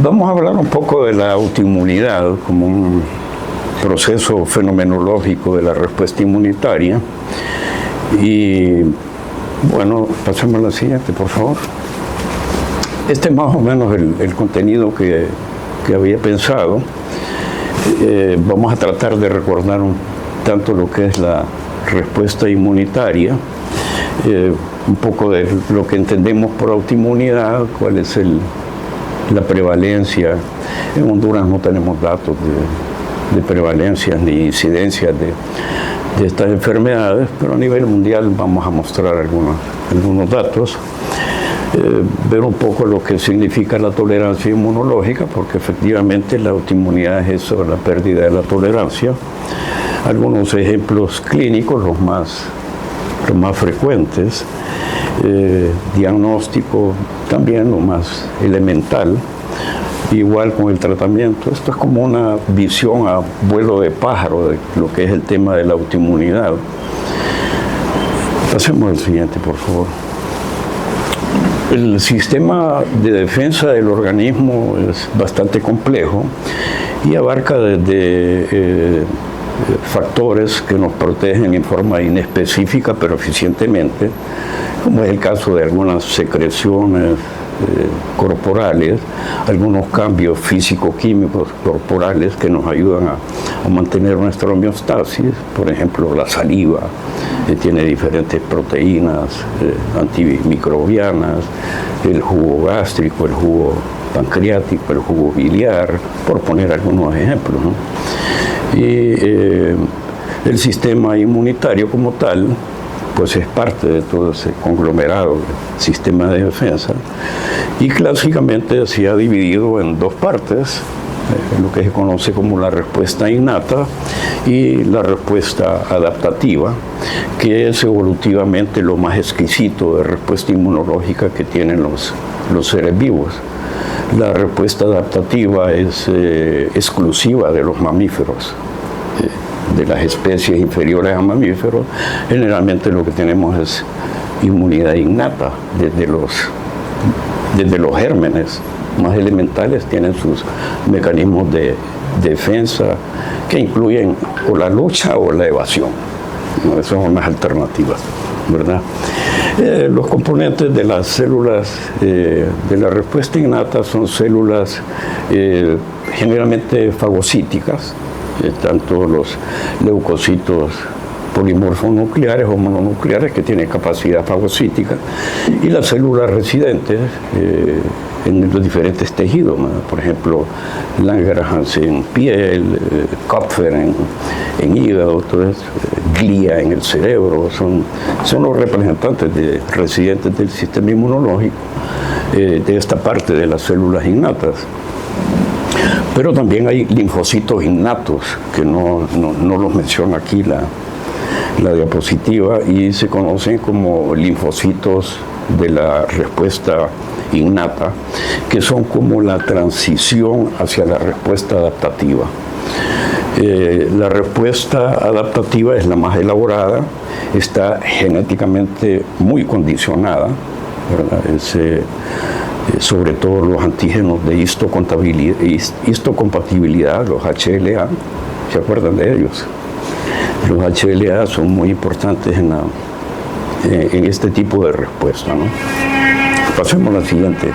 Vamos a hablar un poco de la autoinmunidad como un proceso fenomenológico de la respuesta inmunitaria. Y bueno, pasemos a la siguiente, por favor. Este es más o menos el contenido que había pensado. Vamos a tratar de recordar tanto lo que es la respuesta inmunitaria, un poco de lo que entendemos por autoinmunidad, cuál es la prevalencia. En Honduras no tenemos datos de prevalencias ni incidencias de estas enfermedades, pero a nivel mundial vamos a mostrar algunos datos. Ver un poco lo que significa la tolerancia inmunológica, porque efectivamente la autoinmunidad es eso, la pérdida de la tolerancia. Algunos ejemplos clínicos, los más frecuentes. Diagnóstico también lo más elemental, igual con el tratamiento. Esto es como una visión a vuelo de pájaro de lo que es el tema de la autoinmunidad. Pasemos al siguiente, por favor. El sistema de defensa del organismo es bastante complejo y abarca desde factores que nos protegen en forma inespecífica pero eficientemente, como es el caso de algunas secreciones corporales, algunos cambios físico-químicos corporales que nos ayudan a mantener nuestra homeostasis. Por ejemplo, la saliva tiene diferentes proteínas antimicrobianas, el jugo gástrico, el jugo pancreático, el jugo biliar, por poner algunos ejemplos, ¿no? Y el sistema inmunitario como tal, pues es parte de todo ese conglomerado del sistema de defensa, y clásicamente se ha dividido en dos partes, lo que se conoce como la respuesta innata y la respuesta adaptativa, que es evolutivamente lo más exquisito de respuesta inmunológica que tienen los seres vivos. La respuesta adaptativa es exclusiva de los mamíferos, de las especies inferiores a mamíferos. Generalmente lo que tenemos es inmunidad innata. Desde los gérmenes más elementales tienen sus mecanismos de defensa que incluyen o la lucha o la evasión. ¿No? Esas son las alternativas, ¿verdad? Los componentes de las células de la respuesta innata son células generalmente fagocíticas, tanto los leucocitos polimorfos nucleares o mononucleares que tienen capacidad fagocítica, y las células residentes en los diferentes tejidos, ¿no? Por ejemplo, Langerhans en piel, Kupfer en hígado, todo eso, glía en el cerebro, son los representantes residentes del sistema inmunológico de esta parte de las células innatas. Pero también hay linfocitos innatos, que no los menciona aquí la diapositiva, y se conocen como linfocitos de la respuesta innata, que son como la transición hacia la respuesta adaptativa. La respuesta adaptativa es la más elaborada, está genéticamente muy condicionada, ¿verdad? Sobre todo los antígenos de histocompatibilidad, los HLA, ¿se acuerdan de ellos? Los HLA son muy importantes en este tipo de respuesta, ¿no? Pasemos a la siguiente.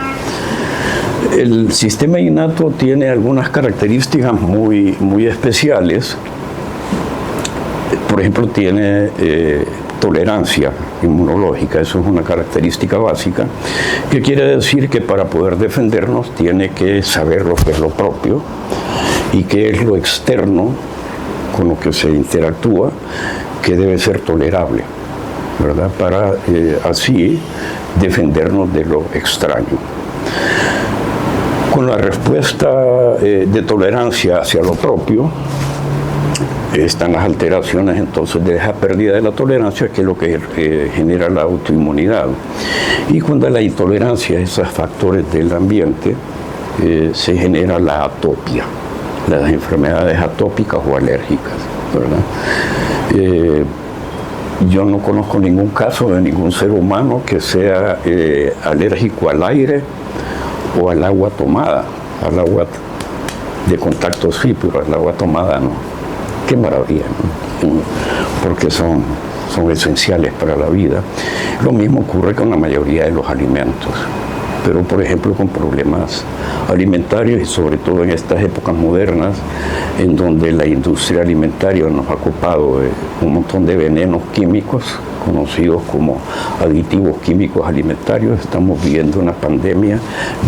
El sistema innato tiene algunas características muy especiales. Por ejemplo, tiene tolerancia inmunológica, eso es una característica básica, que quiere decir que para poder defendernos tiene que saber lo que es lo propio y qué es lo externo con lo que se interactúa, que debe ser tolerable, ¿verdad? Para así defendernos de lo extraño. Con la respuesta de tolerancia hacia lo propio, están las alteraciones entonces de esa pérdida de la tolerancia, que es lo que genera la autoinmunidad. Y cuando hay la intolerancia a esos factores del ambiente, se genera la atopia, las enfermedades atópicas o alérgicas, ¿verdad? Yo no conozco ningún caso de ningún ser humano que sea alérgico al aire o al agua tomada. al agua de contacto sí, pero al agua tomada no. Qué maravilla, ¿no? Porque son esenciales para la vida. Lo mismo ocurre con la mayoría de los alimentos, pero por ejemplo con problemas alimentarios y sobre todo en estas épocas modernas en donde la industria alimentaria nos ha ocupado un montón de venenos químicos conocidos como aditivos químicos alimentarios. Estamos viviendo una pandemia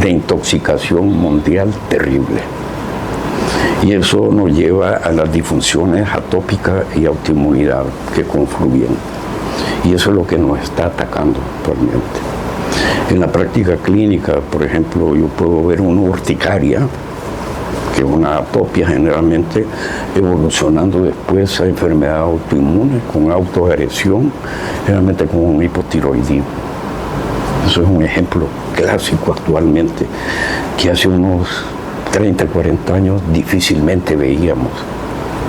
de intoxicación mundial terrible. Y eso nos lleva a las disfunciones atópicas y autoinmunidad que confluyen. Y eso es lo que nos está atacando actualmente. En la práctica clínica, por ejemplo, yo puedo ver una urticaria, que es una atopia generalmente, evolucionando después a enfermedad autoinmune, con autoagresión, generalmente con un hipotiroidismo. Eso es un ejemplo clásico actualmente, que hace unos 30, 40 años difícilmente veíamos.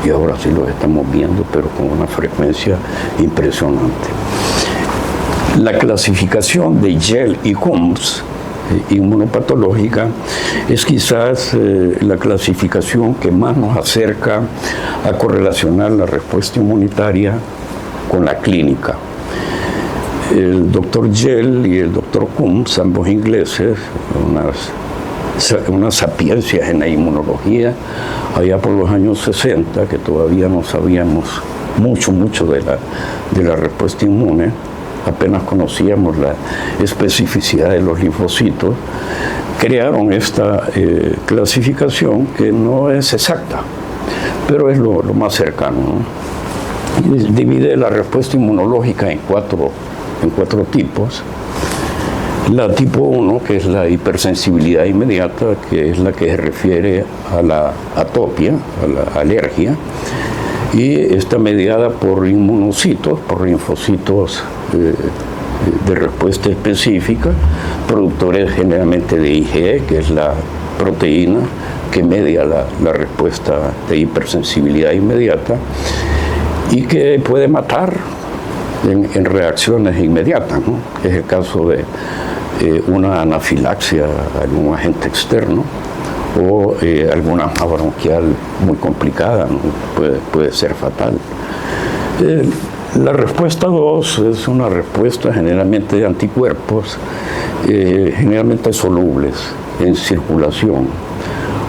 Y ahora sí lo estamos viendo, pero con una frecuencia impresionante. La clasificación de Yale y Coombs inmunopatológica es quizás la clasificación que más nos acerca a correlacionar la respuesta inmunitaria con la clínica. El doctor Yale y el doctor Coombs, ambos ingleses, unas sapiencias en la inmunología allá por los años 60, que todavía no sabíamos mucho de la respuesta inmune, apenas conocíamos la especificidad de los linfocitos, crearon esta clasificación que no es exacta, pero es lo más cercano, ¿no? Y divide la respuesta inmunológica en cuatro tipos. La tipo 1, que es la hipersensibilidad inmediata, que es la que se refiere a la atopia, a la alergia, y está mediada por inmunocitos, por linfocitos de respuesta específica, productores generalmente de IgE, que es la proteína que media la respuesta de hipersensibilidad inmediata y que puede matar en reacciones inmediatas, ¿no? Es el caso de una anafilaxia a algún agente externo o alguna asma bronquial muy complicada, ¿no? puede ser fatal. La respuesta 2 es una respuesta generalmente de anticuerpos, generalmente solubles en circulación.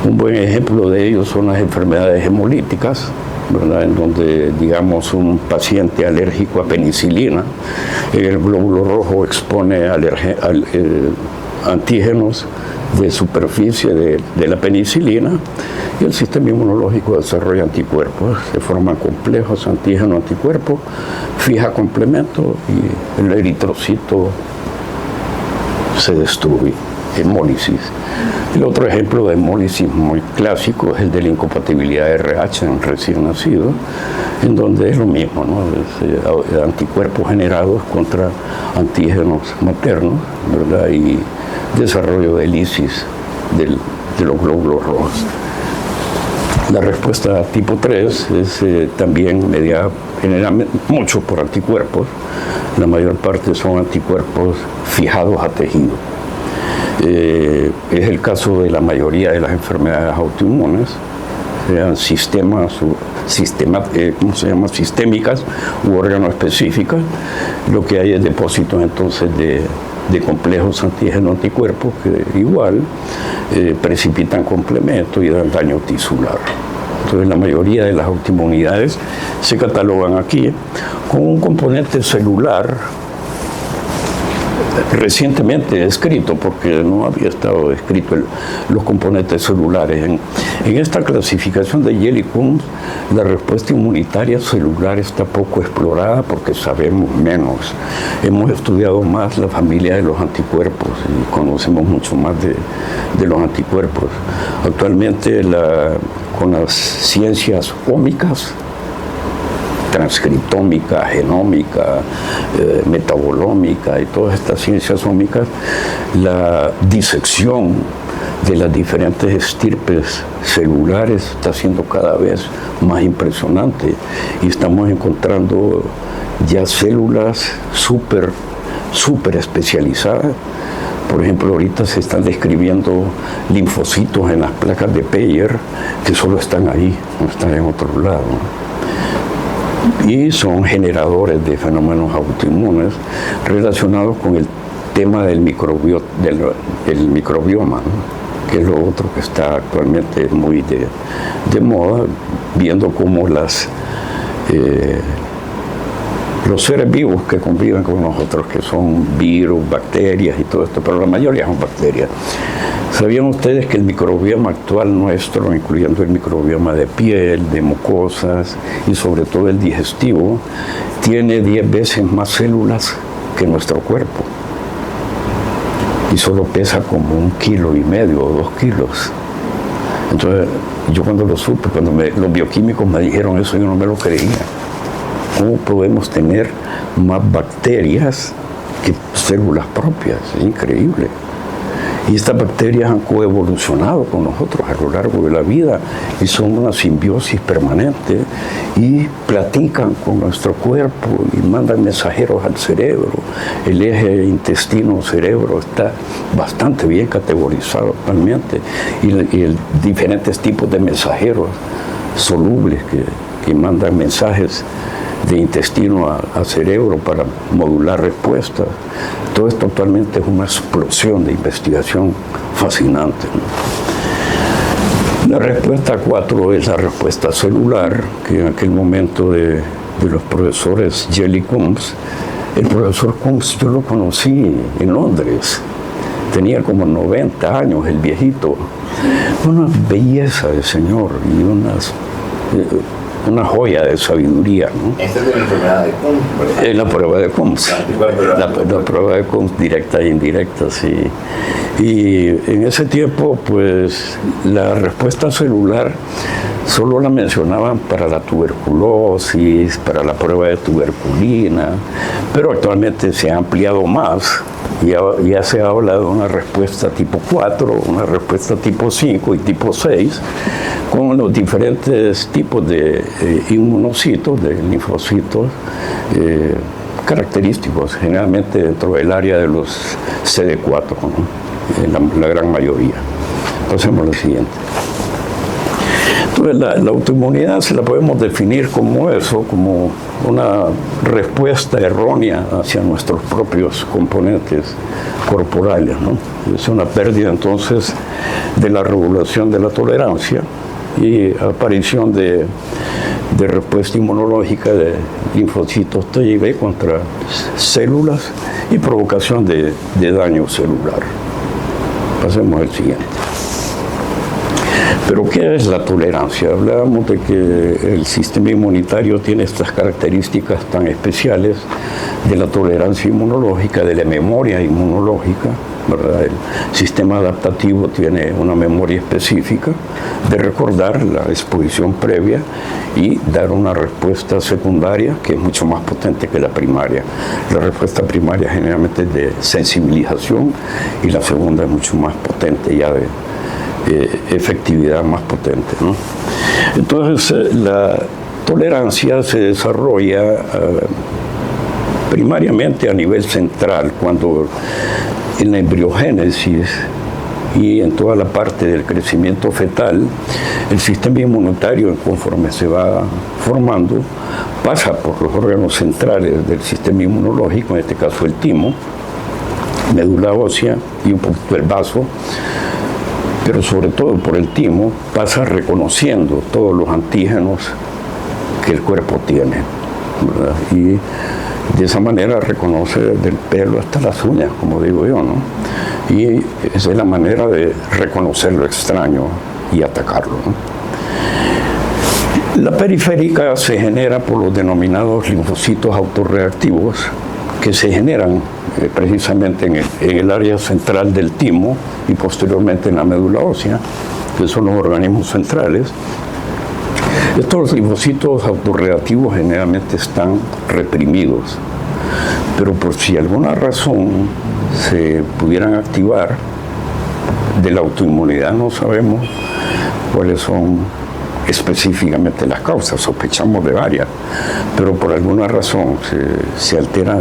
Un buen ejemplo de ello son las enfermedades hemolíticas, ¿verdad? En donde, digamos, un paciente alérgico a penicilina, el glóbulo rojo expone antígenos de superficie de la penicilina y el sistema inmunológico desarrolla anticuerpos, se forman complejos antígeno-anticuerpos, fija complemento y el eritrocito se destruye, hemólisis. El otro ejemplo de hemólisis muy clásico es el de la incompatibilidad de RH en recién nacido, en donde es lo mismo, ¿no? Es, anticuerpos generados contra antígenos maternos, ¿verdad? Y desarrollo de lisis de los glóbulos rojos. La respuesta tipo 3 es también mediada generalmente mucho por anticuerpos. La mayor parte son anticuerpos fijados a tejido. Es el caso de la mayoría de las enfermedades autoinmunes, sean sistémicas u órgano específicas. Lo que hay es depósitos entonces de complejos antígeno-anticuerpos que igual precipitan complemento y dan daño tisular. Entonces la mayoría de las autoinmunidades se catalogan aquí con un componente celular recientemente descrito, porque no había estado descrito los componentes celulares. En esta clasificación de Yale y Coombs, la respuesta inmunitaria celular está poco explorada porque sabemos menos. Hemos estudiado más la familia de los anticuerpos y conocemos mucho más de los anticuerpos. Actualmente con las ciencias ómicas, transcriptómica, genómica, metabolómica y todas estas ciencias ómicas, la disección de las diferentes estirpes celulares está siendo cada vez más impresionante y estamos encontrando ya células súper especializadas Por ejemplo, ahorita se están describiendo linfocitos en las placas de Peyer que solo están ahí, no están en otro lado. Y son generadores de fenómenos autoinmunes relacionados con el tema del microbioma, ¿no? Que es lo otro que está actualmente muy de moda, viendo cómo los seres vivos que conviven con nosotros, que son virus, bacterias y todo esto, pero la mayoría son bacterias. ¿Sabían ustedes que el microbioma actual nuestro, incluyendo el microbioma de piel, de mucosas y sobre todo el digestivo, tiene 10 veces más células que nuestro cuerpo? Y solo pesa como 1,5 kilos o 2 kilos. Entonces, yo cuando lo supe, cuando los bioquímicos me dijeron eso, yo no me lo creía. ¿Cómo podemos tener más bacterias que células propias? Es increíble. Y estas bacterias han coevolucionado con nosotros a lo largo de la vida y son una simbiosis permanente y platican con nuestro cuerpo y mandan mensajeros al cerebro. El eje intestino-cerebro está bastante bien categorizado actualmente y diferentes tipos de mensajeros solubles que mandan mensajes de intestino a cerebro para modular respuestas. Todo esto actualmente es una explosión de investigación fascinante, ¿no? La respuesta 4 es la respuesta celular, que en aquel momento de los profesores Jelly Combs, el profesor Combs yo lo conocí en Londres, tenía como 90 años el viejito, una belleza de señor y una joya de sabiduría, ¿no? Esta es de la enfermedad de Combs. Es la prueba de Combs. La prueba de Combs directa e indirecta, sí. Y en ese tiempo, pues, la respuesta celular solo la mencionaban para la tuberculosis, para la prueba de tuberculina, pero actualmente se ha ampliado más. Ya se habla de una respuesta tipo 4, una respuesta tipo 5 y tipo 6, con los diferentes tipos de inmunocitos, de linfocitos característicos, generalmente dentro del área de los CD4, ¿no? La gran mayoría. Pasemos a lo siguiente. Entonces, la autoinmunidad se la podemos definir como eso, como una respuesta errónea hacia nuestros propios componentes corporales, ¿no? Es una pérdida entonces de la regulación de la tolerancia y aparición de respuesta inmunológica de linfocitos T y B contra células y provocación de daño celular. Pasemos al siguiente. Pero ¿qué es la tolerancia? Hablábamos de que el sistema inmunitario tiene estas características tan especiales de la tolerancia inmunológica, de la memoria inmunológica, ¿verdad? El sistema adaptativo tiene una memoria específica de recordar la exposición previa y dar una respuesta secundaria que es mucho más potente que la primaria. La respuesta primaria generalmente es de sensibilización y la segunda es mucho más potente, ya de efectividad más potente, ¿no? Entonces, la tolerancia se desarrolla primariamente a nivel central, cuando en la embriogénesis y en toda la parte del crecimiento fetal, el sistema inmunitario, conforme se va formando, pasa por los órganos centrales del sistema inmunológico, en este caso el timo, médula ósea y un poquito el vaso, pero sobre todo por el timo pasa reconociendo todos los antígenos que el cuerpo tiene, ¿verdad? Y de esa manera reconoce del pelo hasta las uñas, como digo yo, ¿no? Y esa es la manera de reconocer lo extraño y atacarlo, ¿no? La periférica se genera por los denominados linfocitos autorreactivos, que se generan precisamente en el área central del timo y posteriormente en la médula ósea, que son los organismos centrales. Estos linfocitos autorreactivos generalmente están reprimidos, pero por si alguna razón se pudieran activar, de la autoinmunidad no sabemos cuáles son específicamente las causas, sospechamos de varias, pero por alguna razón se altera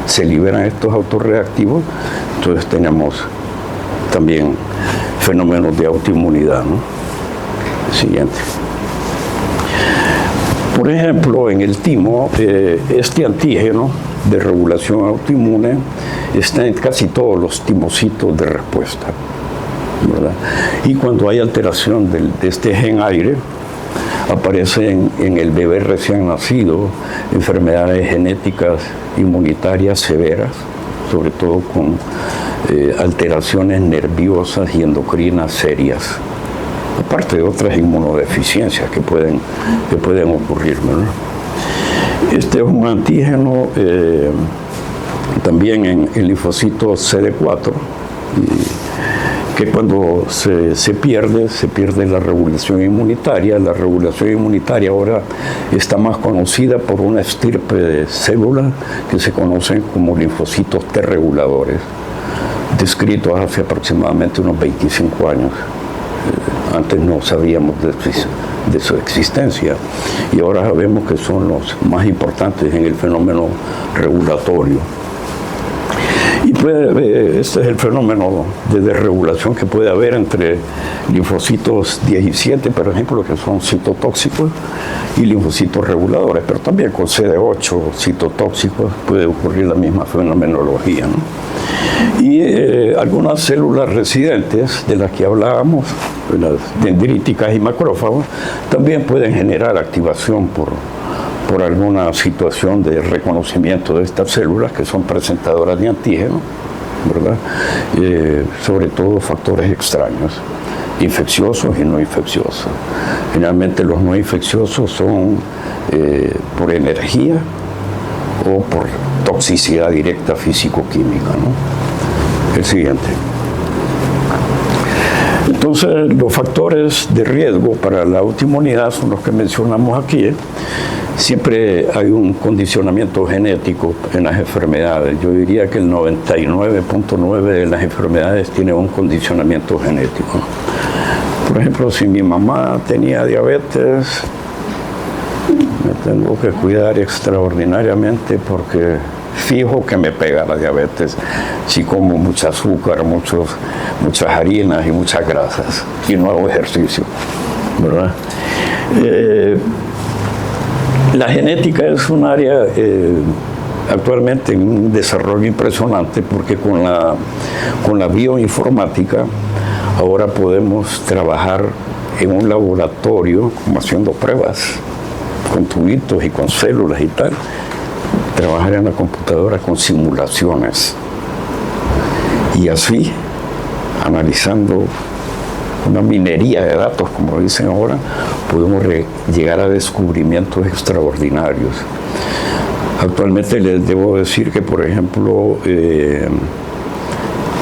se liberan estos autorreactivos, entonces tenemos también fenómenos de autoinmunidad, ¿no? Siguiente. Por ejemplo, en el timo, este antígeno de regulación autoinmune está en casi todos los timocitos de respuesta, ¿verdad? Y cuando hay alteración de este gen aire, aparecen en el bebé recién nacido enfermedades genéticas inmunitarias severas, sobre todo con alteraciones nerviosas y endocrinas serias, aparte de otras inmunodeficiencias que pueden ocurrir, ¿no? Este es un antígeno también en linfocitos CD4, que cuando se pierde la regulación inmunitaria. La regulación inmunitaria ahora está más conocida por una estirpe de células que se conocen como linfocitos T reguladores, descritos hace aproximadamente unos 25 años. Antes no sabíamos de su existencia y ahora sabemos que son los más importantes en el fenómeno regulatorio. Y este es el fenómeno de desregulación que puede haber entre linfocitos 17, por ejemplo, que son citotóxicos, y linfocitos reguladores, pero también con CD8 citotóxicos puede ocurrir la misma fenomenología, ¿no? Y algunas células residentes de las que hablábamos, las dendríticas y macrófagos, también pueden generar activación por alguna situación de reconocimiento de estas células que son presentadoras de antígeno, ¿verdad? Sobre todo factores extraños, infecciosos y no infecciosos. Generalmente los no infecciosos son por energía o por toxicidad directa físico-química, ¿no? El siguiente. Entonces, los factores de riesgo para la autoinmunidad son los que mencionamos aquí. Siempre hay un condicionamiento genético en las enfermedades. Yo diría que el 99.9 de las enfermedades tiene un condicionamiento genético. Por ejemplo, si mi mamá tenía diabetes, me tengo que cuidar extraordinariamente porque fijo que me pega la diabetes si como mucho azúcar, muchas harinas y muchas grasas y no hago ejercicio, ¿verdad? La genética es un área actualmente en un desarrollo impresionante porque con la bioinformática ahora podemos trabajar en un laboratorio como haciendo pruebas con tubitos y con células y tal, trabajar en la computadora con simulaciones y así analizando una minería de datos, como dicen ahora, podemos llegar a descubrimientos extraordinarios. Actualmente les debo decir que, por ejemplo,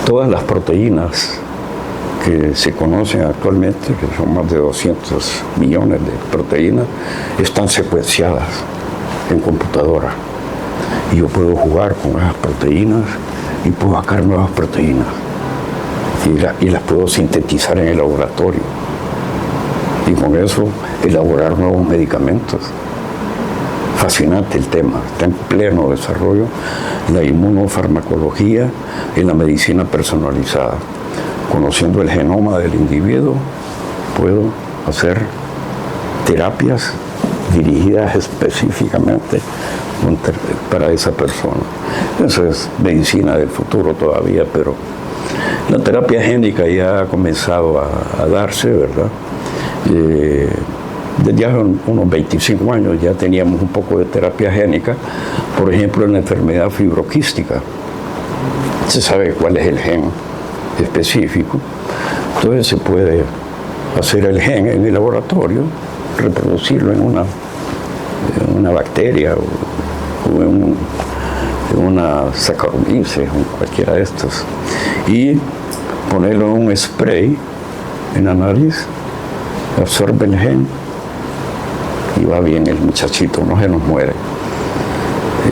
todas las proteínas que se conocen actualmente, que son más de 200 millones de proteínas, están secuenciadas en computadora. Y yo puedo jugar con esas proteínas y puedo sacar nuevas proteínas. Y las puedo sintetizar en el laboratorio. Y con eso elaborar nuevos medicamentos. Fascinante el tema, está en pleno desarrollo la inmunofarmacología y la medicina personalizada. Conociendo el genoma del individuo, puedo hacer terapias dirigidas específicamente para esa persona. Eso es medicina del futuro todavía, pero la terapia génica ya ha comenzado a darse, ¿verdad? Desde hace unos 25 años ya teníamos un poco de terapia génica, por ejemplo en la enfermedad fibroquística. Se sabe cuál es el gen específico, entonces se puede hacer el gen en el laboratorio, reproducirlo en una bacteria o en una Saccharomyces o cualquiera de estos, y ponerlo en un spray en la nariz, absorbe el gen y va bien el muchachito, no se nos muere.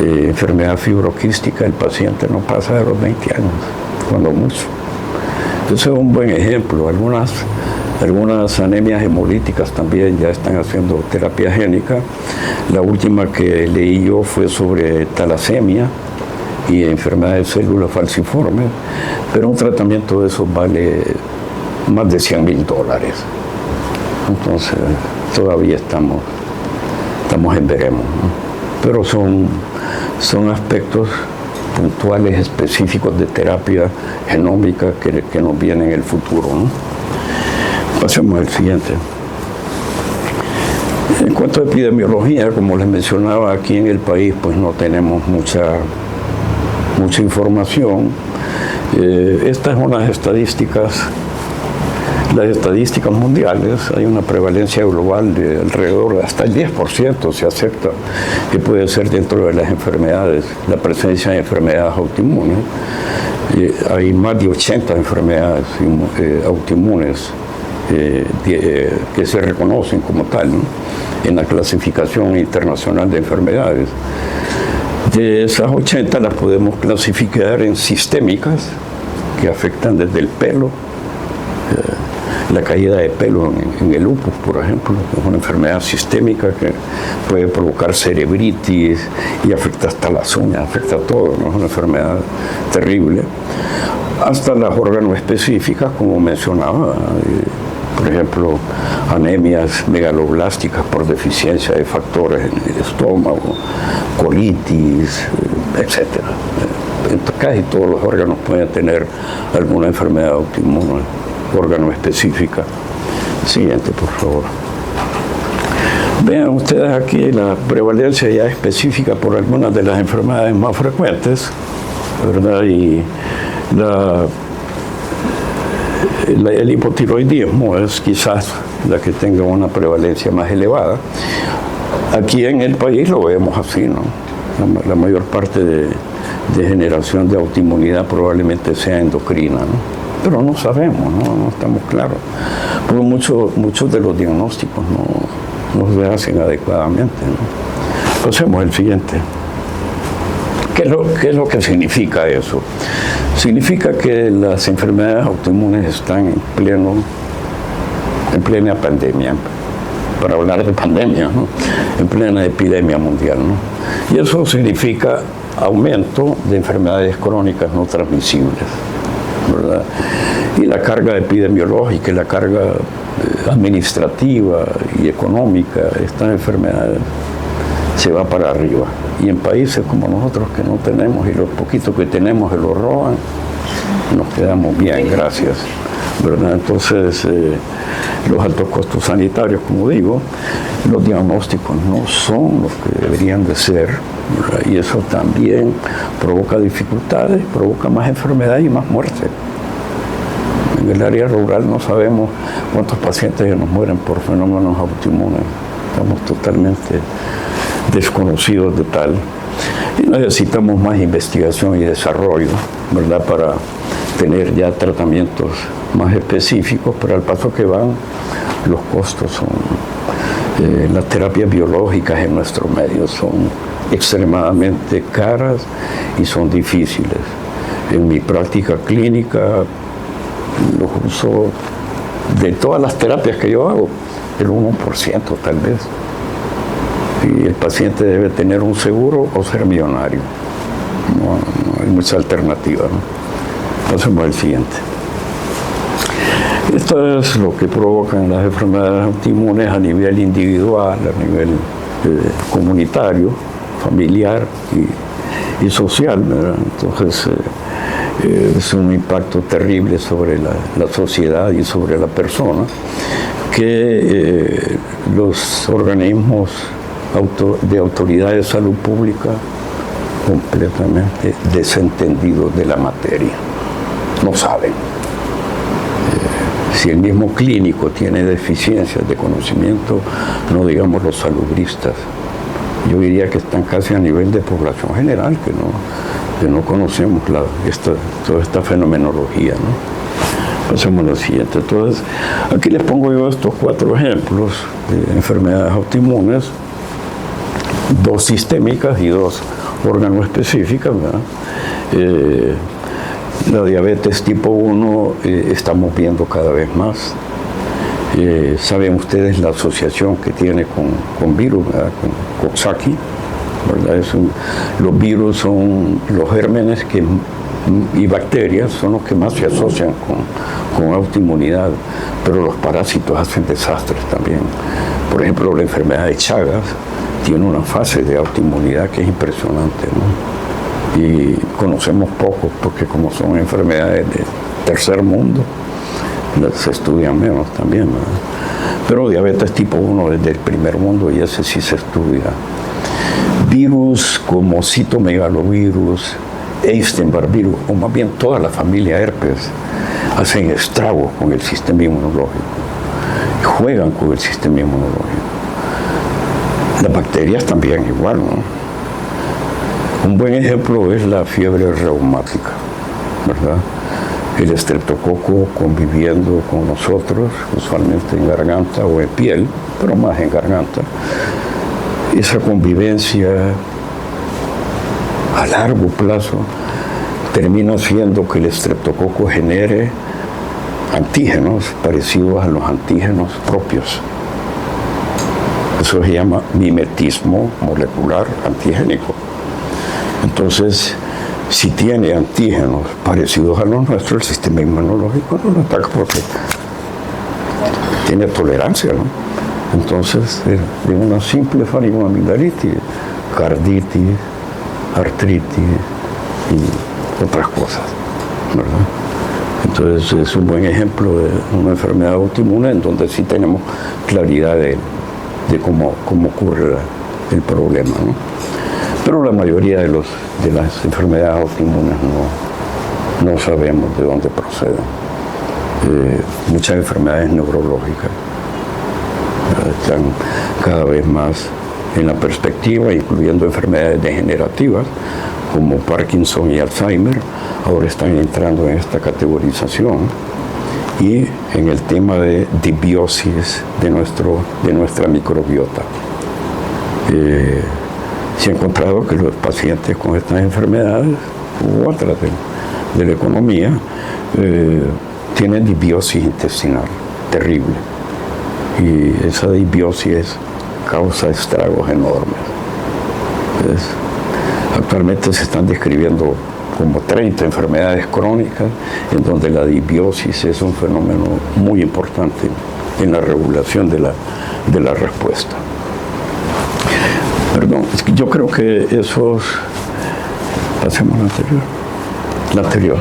Enfermedad fibroquística, el paciente no pasa de los 20 años, cuando mucho. Entonces es un buen ejemplo. Algunas anemias hemolíticas también ya están haciendo terapia génica. La última que leí yo fue sobre talasemia y enfermedades de células falciformes, pero un tratamiento de eso vale más de $100,000. Entonces, todavía estamos en veremos, ¿no? Pero son aspectos puntuales, específicos de terapia genómica que nos vienen en el futuro, ¿no? Pasemos al siguiente. En cuanto a epidemiología, como les mencionaba, aquí en el país pues no tenemos mucha información. Estas son las estadísticas mundiales. Hay una prevalencia global de alrededor de hasta el 10% se acepta que puede ser dentro de las enfermedades, la presencia de enfermedades autoinmunes. Hay más de 80 enfermedades autoinmunes que se reconocen como tal, ¿no?, en la clasificación internacional de enfermedades. De esas 80 las podemos clasificar en sistémicas, que afectan desde el pelo, la caída de pelo en el lupus, por ejemplo, es una enfermedad sistémica que puede provocar cerebritis y afecta hasta las uñas, afecta a todo, ¿no? Es una enfermedad terrible. Hasta las órganos específicas, como mencionaba, por ejemplo, anemias megaloblásticas por deficiencia de factores en el estómago, colitis, etc. Casi todos los órganos pueden tener alguna enfermedad autoinmune, órgano específica. Siguiente, por favor. Vean ustedes aquí la prevalencia ya específica por algunas de las enfermedades más frecuentes, ¿verdad? Y el hipotiroidismo es quizás la que tenga una prevalencia más elevada. Aquí en el país lo vemos así, ¿no? La mayor parte de generación de autoinmunidad probablemente sea endocrina, ¿no? Pero no sabemos, no estamos claros. Porque muchos de los diagnósticos no se hacen adecuadamente, ¿no? Pasemos al siguiente. ¿Qué es lo que significa eso? Significa que las enfermedades autoinmunes están en plena pandemia, para hablar de pandemia, ¿no? En plena epidemia mundial, ¿no? Y eso significa aumento de enfermedades crónicas no transmisibles, ¿verdad? Y la carga epidemiológica y la carga administrativa y económica de estas enfermedades se va para arriba. Y en países como nosotros que no tenemos, y los poquitos que tenemos se los roban, nos quedamos bien, gracias, ¿verdad? Entonces, los altos costos sanitarios, como digo, los diagnósticos no son los que deberían de ser, ¿verdad? Y eso también provoca dificultades, provoca más enfermedad y más muerte. En el área rural no sabemos cuántos pacientes nos mueren por fenómenos autoinmunes. Estamos totalmente desconocidos de tal. Y necesitamos más investigación y desarrollo, ¿verdad?, para tener ya tratamientos más específicos, pero al paso que van, los costos son, las terapias biológicas en nuestro medio son extremadamente caras y son difíciles. En mi práctica clínica, los uso de todas las terapias que yo hago, el 1% tal vez. Y el paciente debe tener un seguro o ser millonario. No hay mucha alternativa, ¿no? Pasemos al siguiente. Esto es lo que provocan las enfermedades autoinmunes a nivel individual, a nivel comunitario, familiar y social, ¿verdad? Entonces, es un impacto terrible sobre la sociedad y sobre la persona, que los organismos de autoridad de salud pública completamente desentendidos de la materia. No saben. Si el mismo clínico tiene deficiencias de conocimiento, no digamos los salubristas. Yo diría que están casi a nivel de población general, que no conocemos toda esta fenomenología, ¿no? Pasemos a lo siguiente. Entonces, aquí les pongo yo estos 4 ejemplos de enfermedades autoinmunes, 2 sistémicas y 2 órganos específicas, ¿verdad? La diabetes tipo 1 estamos viendo cada vez más. Saben ustedes la asociación que tiene con virus, ¿verdad?, con Coxsackie, ¿verdad? Los virus son los gérmenes y bacterias son los que más se asocian con autoinmunidad, pero los parásitos hacen desastres también. Por ejemplo, la enfermedad de Chagas tiene una fase de autoinmunidad que es impresionante, ¿no? Y conocemos poco porque como son enfermedades de tercer mundo, se estudian menos también, ¿verdad? Pero diabetes tipo 1 es del primer mundo y ese sí se estudia. Virus como citomegalovirus, Epstein-Barr virus, o más bien toda la familia herpes, hacen estragos con el sistema inmunológico, juegan con el sistema inmunológico. Las bacterias también igual, ¿no? Un buen ejemplo es la fiebre reumática, ¿verdad? El estreptococo conviviendo con nosotros, usualmente en garganta o en piel, pero más en garganta. Esa convivencia a largo plazo termina haciendo que el estreptococo genere antígenos parecidos a los antígenos propios. Eso se llama mimetismo molecular antigénico. Entonces, si tiene antígenos parecidos a los nuestros, el sistema inmunológico no lo ataca porque tiene tolerancia, ¿no? Entonces, de una simple faringoamigdalitis, carditis, artritis y otras cosas, ¿verdad? Entonces, es un buen ejemplo de una enfermedad autoinmune en donde sí tenemos claridad de cómo ocurre el problema, ¿no? Pero la mayoría de las enfermedades autoinmunes no sabemos de dónde proceden. Muchas enfermedades neurológicas están cada vez más en la perspectiva, incluyendo enfermedades degenerativas como Parkinson y Alzheimer, ahora están entrando en esta categorización, y en el tema de disbiosis de nuestra microbiota. Se ha encontrado que los pacientes con estas enfermedades u otras de la economía tienen disbiosis intestinal terrible, y esa disbiosis causa estragos enormes. Entonces, actualmente se están describiendo como 30 enfermedades crónicas en donde la disbiosis es un fenómeno muy importante en la regulación de la respuesta. Perdón, es que yo creo que esos... Pasemos la anterior.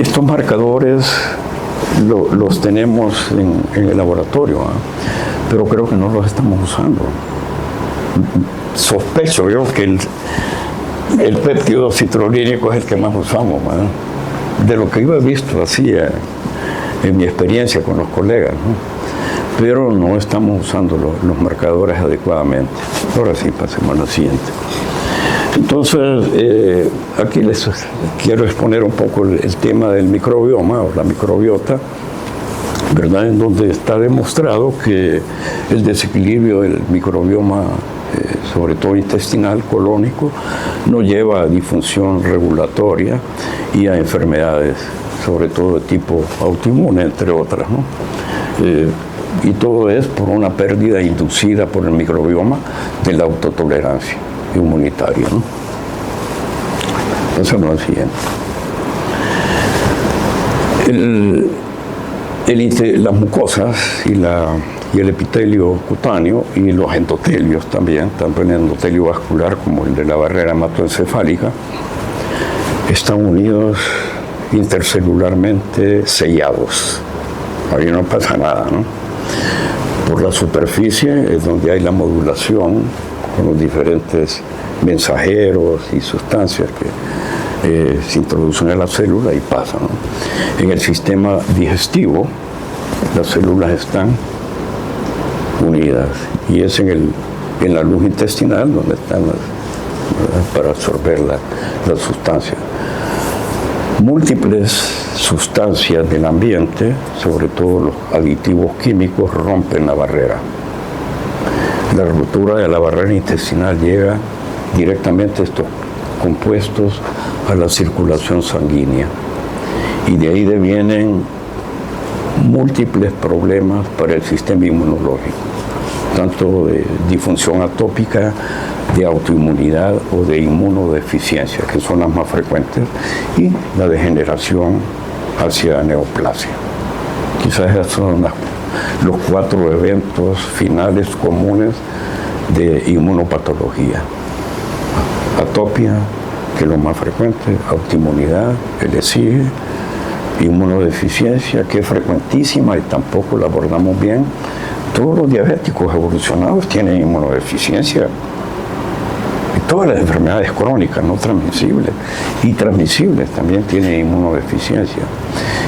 Estos marcadores los tenemos en el laboratorio, pero creo que no los estamos usando. Sospecho yo que el péptido citrulínico es el que más usamos, ¿verdad? De lo que yo he visto así en mi experiencia con los colegas, ¿no? Pero no estamos usando los marcadores adecuadamente. Ahora sí, pasemos a la siguiente. Entonces, aquí les quiero exponer un poco el tema del microbioma o la microbiota, ¿verdad? En donde está demostrado que el desequilibrio del microbioma, sobre todo intestinal, colónico, no lleva a disfunción regulatoria y a enfermedades, sobre todo de tipo autoinmune, entre otras, ¿no? Y todo es por una pérdida inducida por el microbioma de la autotolerancia inmunitaria, ¿no? Eso no es siguiente. Las mucosas y el epitelio cutáneo y los endotelios también, tanto el endotelio vascular como el de la barrera hematoencefálica, están unidos intercelularmente sellados. Ahí no pasa nada, ¿no? Por la superficie es donde hay la modulación con los diferentes mensajeros y sustancias que se introducen en la célula y pasan, ¿no? En el sistema digestivo, las células están unidas y es en la luz intestinal donde están para absorber las sustancias. Múltiples sustancias del ambiente, sobre todo los aditivos químicos, rompen la barrera. La ruptura de la barrera intestinal llega directamente estos compuestos a la circulación sanguínea y de ahí devienen múltiples problemas para el sistema inmunológico. tanto de disfunción atópica, de autoinmunidad o de inmunodeficiencia, que son las más frecuentes, y la degeneración hacia neoplasia. Quizás esos son los 4 eventos finales comunes de inmunopatología. Atopia, que es lo más frecuente, autoinmunidad, que le sigue, inmunodeficiencia, que es frecuentísima y tampoco la abordamos bien. Todos los diabéticos evolucionados tienen inmunodeficiencia. Y todas las enfermedades crónicas no transmisibles y transmisibles también tienen inmunodeficiencia.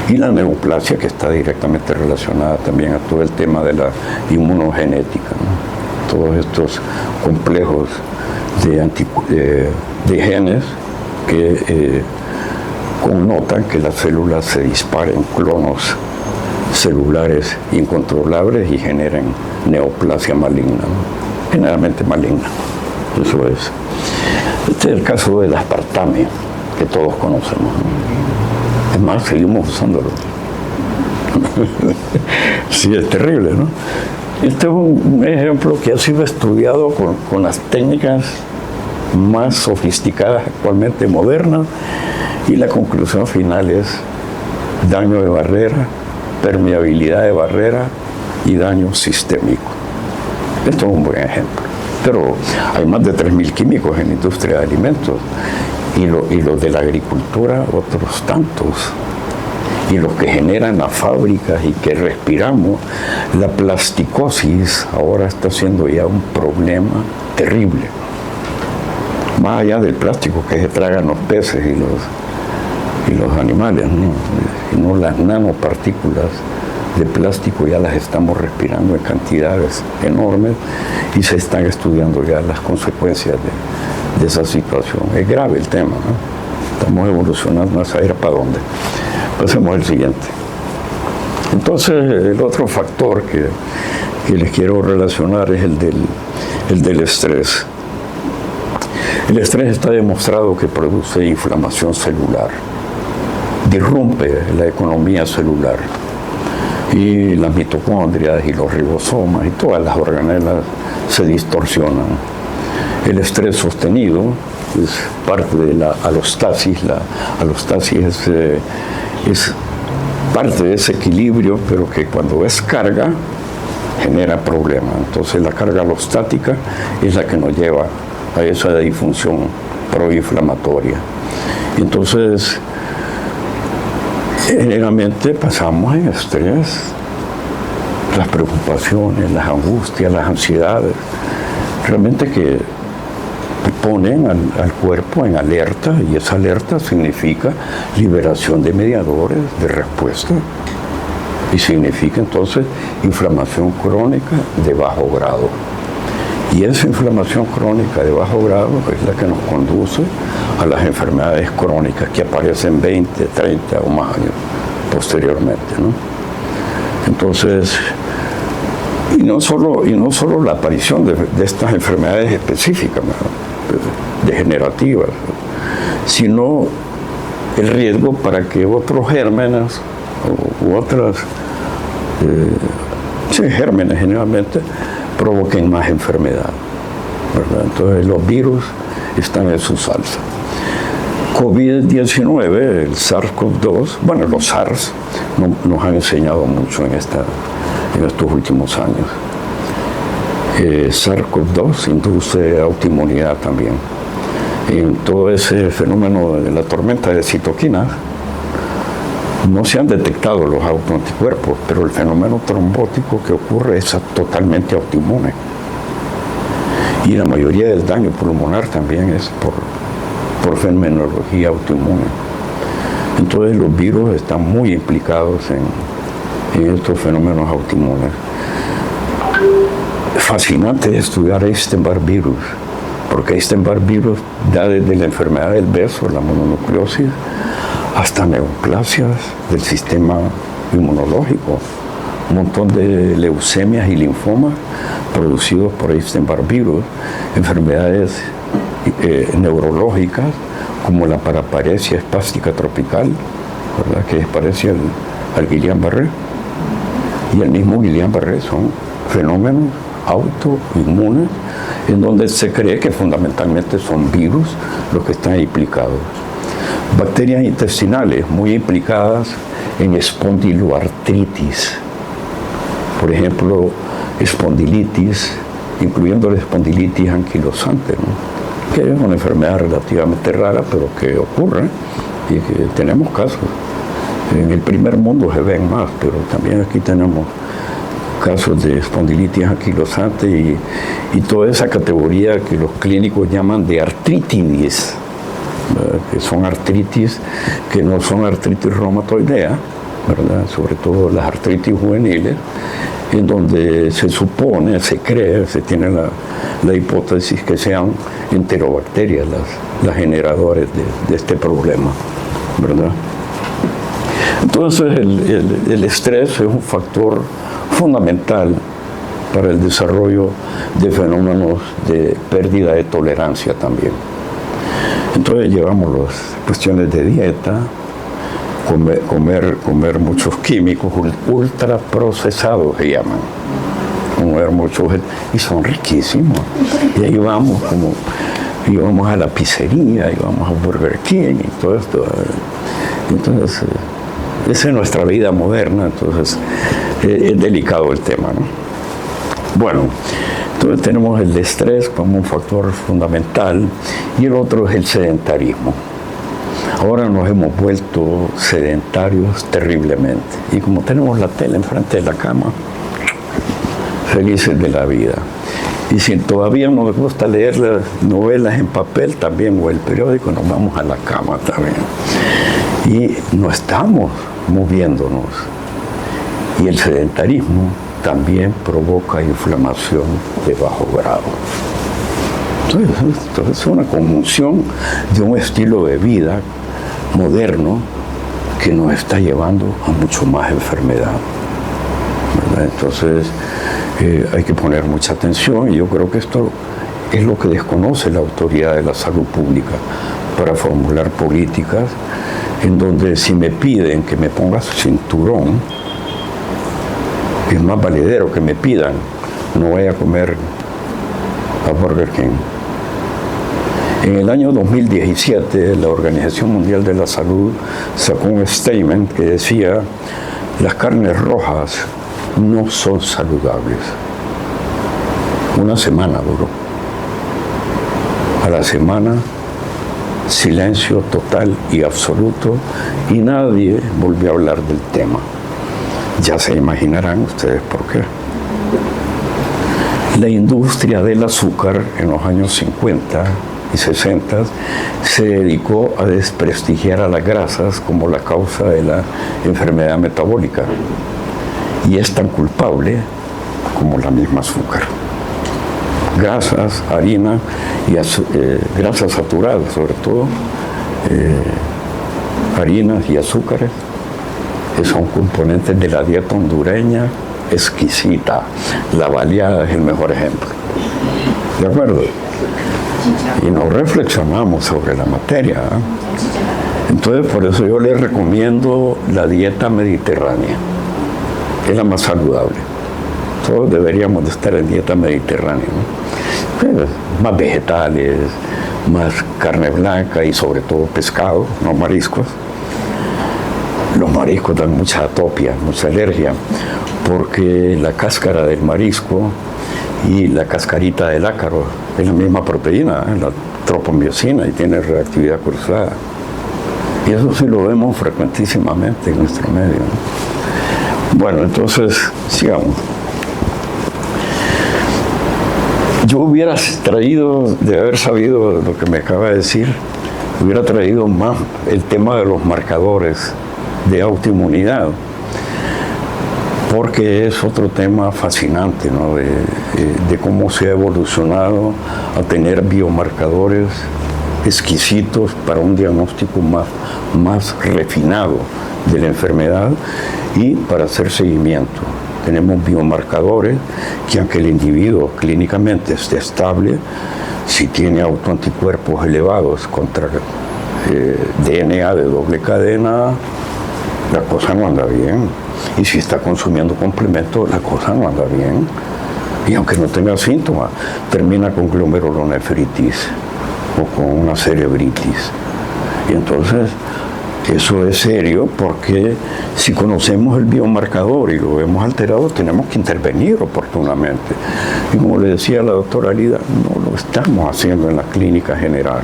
Y la neoplasia, que está directamente relacionada también a todo el tema de la inmunogenética, ¿no? Todos estos complejos de genes que connotan que las células se disparen clonos celulares incontrolables y generen neoplasia maligna, ¿no? Generalmente maligna. Eso es. Este es el caso del aspartame, que todos conocemos, ¿no? Es más, seguimos usándolo. Sí, es terrible, ¿no? Este es un ejemplo que ha sido estudiado con las técnicas más sofisticadas actualmente modernas, y la conclusión final es daño de barrera, permeabilidad de barrera y daño sistémico. Esto es un buen ejemplo. Pero hay más de 3.000 químicos en la industria de alimentos, y los de la agricultura otros tantos, y los que generan las fábricas y que respiramos. La plasticosis ahora está siendo ya un problema terrible, más allá del plástico que se tragan los peces y los animales, ¿no? Sino las nanopartículas de plástico ya las estamos respirando en cantidades enormes, y se están estudiando ya las consecuencias de esa situación. Es grave el tema, ¿no? Estamos evolucionando a saber para dónde. Pasemos al siguiente. Entonces, el otro factor que les quiero relacionar es el del estrés. El estrés está demostrado que produce inflamación celular, disrumpe la economía celular, y las mitocondrias y los ribosomas y todas las organelas se distorsionan. El estrés sostenido es parte de la alostasis. La alostasis es parte de ese equilibrio, pero que cuando es carga genera problemas. Entonces la carga alostática es la que nos lleva a esa disfunción proinflamatoria. Entonces, generalmente pasamos en estrés, las preocupaciones, las angustias, las ansiedades, realmente que ponen al cuerpo en alerta, y esa alerta significa liberación de mediadores de respuesta, y significa entonces inflamación crónica de bajo grado. Y esa inflamación crónica de bajo grado es la que nos conduce a las enfermedades crónicas que aparecen 20, 30 o más años posteriormente, ¿no? Entonces, y no solo la aparición de estas enfermedades específicas, ¿no?, degenerativas, sino el riesgo para que otros gérmenes u otras gérmenes generalmente provoquen más enfermedad, ¿verdad? Entonces los virus están en su salsa. COVID-19, el SARS-CoV-2, bueno, los SARS nos han enseñado mucho en estos últimos años. SARS-CoV-2 induce autoinmunidad también. En todo ese fenómeno de la tormenta de citoquinas, no se han detectado los autoanticuerpos, pero el fenómeno trombótico que ocurre es totalmente autoinmune. Y la mayoría del daño pulmonar también es por fenomenología autoinmune. Entonces los virus están muy implicados en estos fenómenos autoinmunes. Es fascinante estudiar Epstein-Barr virus, porque Epstein-Barr virus da desde la enfermedad del beso, la mononucleosis, hasta neoplasias del sistema inmunológico, un montón de leucemias y linfomas producidos por Epstein-Barr virus, enfermedades neurológicas como la paraparesia espástica tropical, ¿verdad?, que parece al Guillain-Barré, y el mismo Guillain-Barré son fenómenos autoinmunes, en donde se cree que fundamentalmente son virus los que están implicados. Bacterias intestinales muy implicadas en espondiloartritis, por ejemplo, espondilitis, incluyendo la espondilitis anquilosante, ¿no? Que es una enfermedad relativamente rara, pero que ocurre y que tenemos casos. En el primer mundo se ven más, pero también aquí tenemos casos de espondilitis anquilosante y toda esa categoría que los clínicos llaman de artritides, ¿verdad? Que son artritis que no son artritis reumatoidea, ¿verdad? Sobre todo las artritis juveniles, en donde se supone, se cree, se tiene la hipótesis que sean enterobacterias las generadoras de este problema, ¿verdad? Entonces el estrés es un factor fundamental para el desarrollo de fenómenos de pérdida de tolerancia también. Entonces llevamos las cuestiones de dieta, comer muchos químicos ultraprocesados se llaman, comer muchos, y son riquísimos. Y ahí vamos, y vamos a la pizzería, y vamos a Burger King y todo esto. Entonces, esa es nuestra vida moderna, entonces es delicado el tema, ¿no? Bueno, entonces tenemos el estrés como un factor fundamental y el otro es el sedentarismo. Ahora nos hemos vuelto sedentarios terriblemente y como tenemos la tele enfrente de la cama, felices de la vida. Y si todavía no nos gusta leer las novelas en papel también o el periódico, nos vamos a la cama también. Y no estamos moviéndonos. Y el sedentarismo también provoca inflamación de bajo grado. Entonces es una conjunción de un estilo de vida moderno que nos está llevando a mucho más enfermedad, ¿verdad? Entonces hay que poner mucha atención y yo creo que esto es lo que desconoce la autoridad de la salud pública para formular políticas en donde si me piden que me ponga cinturón, es más valedero que me pidan, no voy a comer a Burger King. En el año 2017, la Organización Mundial de la Salud sacó un statement que decía: las carnes rojas no son saludables. Una semana duró. A la semana, silencio total y absoluto, y nadie volvió a hablar del tema. Ya se imaginarán ustedes por qué. La industria del azúcar en los años 50 y 60 se dedicó a desprestigiar a las grasas como la causa de la enfermedad metabólica y es tan culpable como la misma azúcar. Grasas, harina y grasas saturadas, sobre todo harinas y azúcares, que son componentes de la dieta hondureña exquisita. La baleada es el mejor ejemplo. ¿De acuerdo? Y nos reflexionamos sobre la materia, ¿eh? Entonces, por eso yo les recomiendo la dieta mediterránea. Es la más saludable. Todos deberíamos de estar en dieta mediterránea, ¿no? Más vegetales, más carne blanca y sobre todo pescado, no mariscos. Los mariscos dan mucha atopia, mucha alergia, porque la cáscara del marisco y la cascarita del ácaro es la misma proteína, la tropomiosina, y tiene reactividad cruzada. Y eso sí lo vemos frecuentísimamente en nuestro medio, ¿no? Bueno, entonces, sigamos. Yo hubiera traído, de haber sabido lo que me acaba de decir, hubiera traído más el tema de los marcadores de autoinmunidad, porque es otro tema fascinante, ¿no? De cómo se ha evolucionado a tener biomarcadores exquisitos para un diagnóstico más refinado de la enfermedad y para hacer seguimiento. Tenemos biomarcadores que, aunque el individuo clínicamente esté estable, si tiene autoanticuerpos elevados contra DNA de doble cadena, la cosa no anda bien. Y si está consumiendo complementos, la cosa no anda bien. Y aunque no tenga síntomas, termina con glomerulonefritis o con una cerebritis. Y entonces, eso es serio porque si conocemos el biomarcador y lo vemos alterado, tenemos que intervenir oportunamente. Y como le decía la doctora Lida, no lo estamos haciendo en la clínica general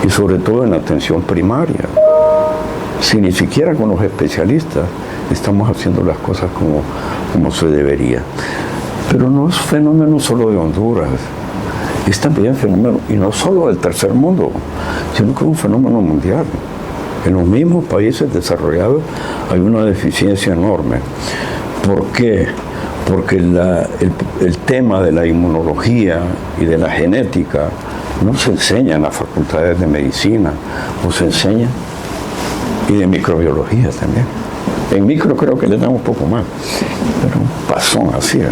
y sobre todo en la atención primaria. Si ni siquiera con los especialistas estamos haciendo las cosas como se debería. Pero no es fenómeno solo de Honduras, es también fenómeno, y no solo del tercer mundo, sino que es un fenómeno mundial. En los mismos países desarrollados hay una deficiencia enorme. ¿Por qué? Porque el tema de la inmunología y de la genética no se enseña en las facultades de medicina, o se enseña, y de microbiología también. En micro creo que le dan un poco más, pero un pasón así, ¿eh?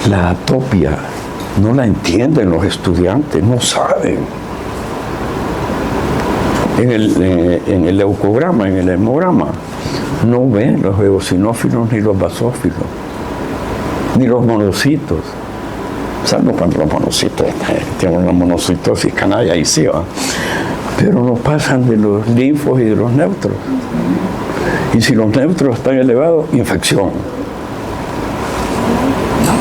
La atopia no la entienden los estudiantes, no saben. En el leucograma, en el hemograma, no ven los eosinófilos ni los basófilos, ni los monocitos. Salvo cuando los monocitos tienen una monocitosis canalla y sí va. Pero no pasan de los linfos y de los neutros. Y si los neutros están elevados, infección.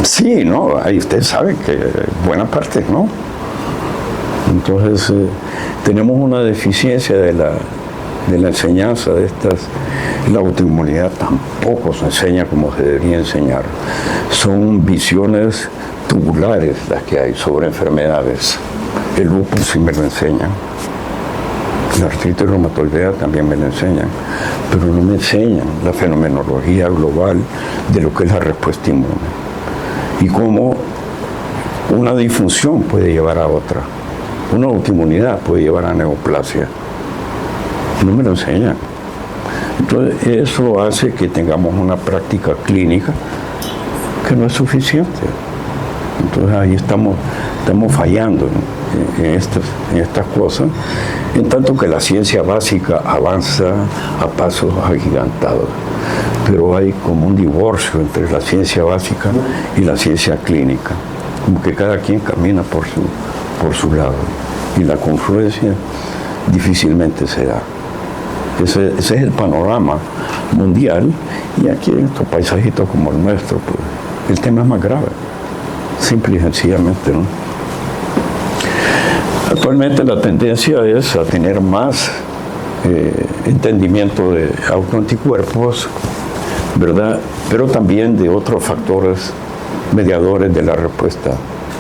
Sí, ¿no? Ahí usted sabe que buena parte, ¿no? Entonces, tenemos una deficiencia de la enseñanza de estas. La autoinmunidad tampoco se enseña como se debería enseñar. Son visiones tubulares las que hay sobre enfermedades. El lupus sí me lo enseñan. La artritis reumatoidea también me lo enseñan, pero no me enseñan la fenomenología global de lo que es la respuesta inmune y cómo una disfunción puede llevar a otra, una autoinmunidad puede llevar a neoplasia. No me lo enseñan. Entonces, eso hace que tengamos una práctica clínica que no es suficiente. Entonces, ahí estamos fallando en estas cosas, en tanto que la ciencia básica avanza a pasos agigantados. Pero hay como un divorcio entre la ciencia básica y la ciencia clínica, como que cada quien camina por su lado, y la confluencia difícilmente se da. Ese es el panorama mundial, y aquí en estos paisajitos como el nuestro, pues, el tema es más grave, simple y sencillamente, ¿no? Actualmente la tendencia es a tener más entendimiento de autoanticuerpos, ¿verdad? Pero también de otros factores mediadores de la respuesta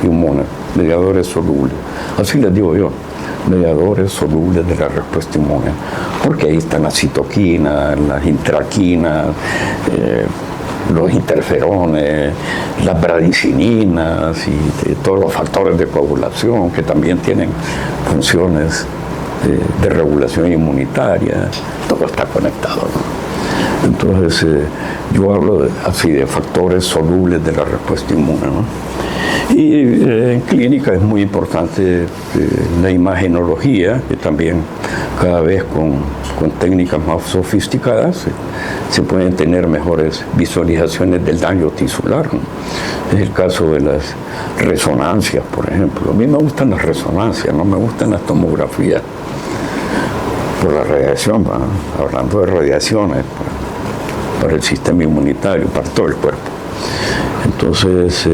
inmune, mediadores solubles. Así les digo yo, mediadores solubles de la respuesta inmune, porque ahí están las citoquinas, las intraquinas, los interferones, las bradicininas y todos los factores de coagulación que también tienen funciones de regulación inmunitaria. Todo está conectado, ¿no? Entonces, yo hablo así de factores solubles de la respuesta inmune, ¿no? Y en clínica es muy importante la imagenología, que también cada vez con técnicas más sofisticadas se pueden tener mejores visualizaciones del daño tisular, ¿no? Es el caso de las resonancias, por ejemplo. A mí me gustan las resonancias, no me gustan las tomografías por la radiación, ¿no? Hablando de radiaciones para el sistema inmunitario, para todo el cuerpo. Entonces,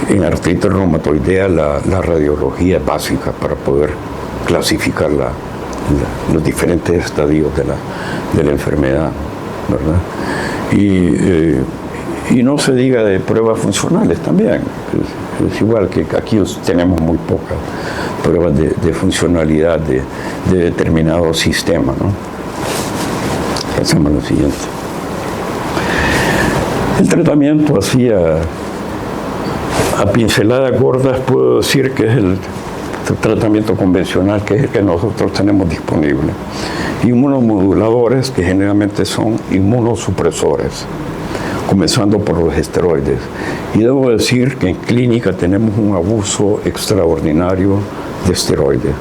en artritis reumatoidea la radiología es básica para poder clasificar los diferentes estadios de la enfermedad, ¿verdad? Y no se diga de pruebas funcionales también. Es igual que aquí tenemos muy pocas pruebas de funcionalidad de determinado sistema, ¿no? Pasamos a lo siguiente. El tratamiento así a pinceladas gordas puedo decir que es el tratamiento convencional, que es el que nosotros tenemos disponible. Inmunomoduladores, que generalmente son inmunosupresores, comenzando por los esteroides. Y debo decir que en clínica tenemos un abuso extraordinario de esteroides.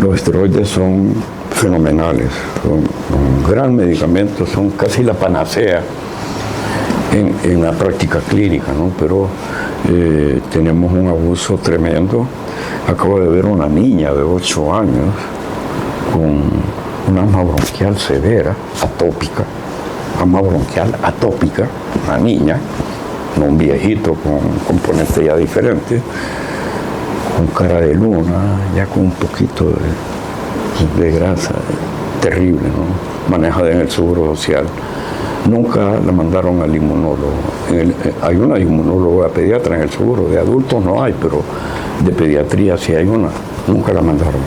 Los esteroides son fenomenales, son un gran medicamento, son casi la panacea en la práctica clínica, ¿no? Pero tenemos un abuso tremendo. Acabo de ver una niña de 8 años con una asma bronquial severa, atópica, una niña, no un viejito con componentes ya diferentes, con cara de luna, ya con un poquito de grasa, terrible, ¿no? Manejada en el Seguro Social. Nunca la mandaron al inmunólogo. Hay una inmunóloga pediatra en el seguro, de adultos no hay, pero de pediatría sí hay una. Nunca la mandaron.